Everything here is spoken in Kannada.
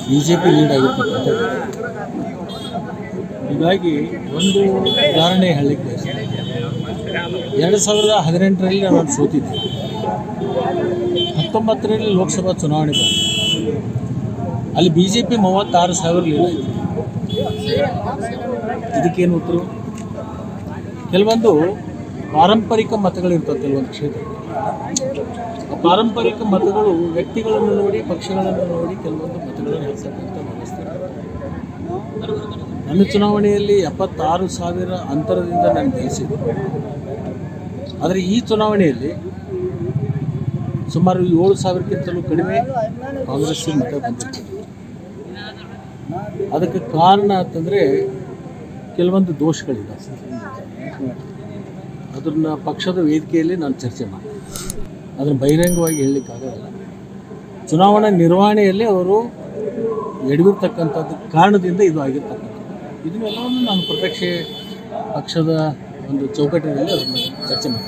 ಬಿಜೆಪಿ ಲೀಡ್ ಆಗಿರ್ತಕ್ಕಂಥದ್ದು. ಹೀಗಾಗಿ ಒಂದು ಉದಾಹರಣೆ ಹೇಳಲಿಕ್ಕೆ ಬಯಸ್ತೀನಿ. 2018ರಲ್ಲಿ ನಾನು ಸೋತಿದ್ದೆ. 19ರಲ್ಲಿ ಲೋಕಸಭಾ ಚುನಾವಣೆ ಬಂತು. ಅಲ್ಲಿ BJP 36,000 ಲೀಡ್ ಆಯಿತು. ಇದಕ್ಕೇನು ಉತ್ತರ? ಕೆಲವೊಂದು ಪಾರಂಪರಿಕ ಮತಗಳಿರ್ತವೆ ಕೆಲವೊಂದು ಕ್ಷೇತ್ರ. ಪಾರಂಪರಿಕ ಮತಗಳು ವ್ಯಕ್ತಿಗಳನ್ನು ನೋಡಿ, ಪಕ್ಷಗಳನ್ನು ನೋಡಿ ಕೆಲವೊಂದು ಮತಗಳನ್ನು ಹಾಕ್ತಕ್ಕಂಥ ವ್ಯವಸ್ಥೆ. ನನ್ನ ಚುನಾವಣೆಯಲ್ಲಿ 76,000 ಅಂತರದಿಂದ ನಾನು ಗೆಲ್ಲಿಸಿದ್ದೆ. ಆದರೆ ಈ ಚುನಾವಣೆಯಲ್ಲಿ ಸುಮಾರು 7,000ಕ್ಕಿಂತಲೂ ಕಡಿಮೆ ಕಾಂಗ್ರೆಸ್ಸಿಗೆ ಮತ ಬಂದಿರ್ತದೆ. ಅದಕ್ಕೆ ಕಾರಣ ಅಂತಂದರೆ ಕೆಲವೊಂದು ದೋಷಗಳಿವೆ. ಅದನ್ನು ಪಕ್ಷದ ವೇದಿಕೆಯಲ್ಲಿ ನಾನು ಚರ್ಚೆ ಮಾಡಿ ಅದನ್ನು ಬಹಿರಂಗವಾಗಿ ಹೇಳಲಿಕ್ಕಾಗಲ್ಲ. ಚುನಾವಣಾ ನಿರ್ವಹಣೆಯಲ್ಲಿ ಅವರು ಎಡವಿರ್ತಕ್ಕಂಥದ್ದು ಕಾರಣದಿಂದ ಇದು ಆಗಿರ್ತಕ್ಕಂಥದ್ದು. ಇದನ್ನೆಲ್ಲವನ್ನು ನಾನು ಪ್ರತ್ಯಕ್ಷ ಪಕ್ಷದ ಒಂದು ಚೌಕಟ್ಟಿನಲ್ಲಿ ಅದನ್ನು ಚರ್ಚೆ ಮಾಡ್ತೀನಿ.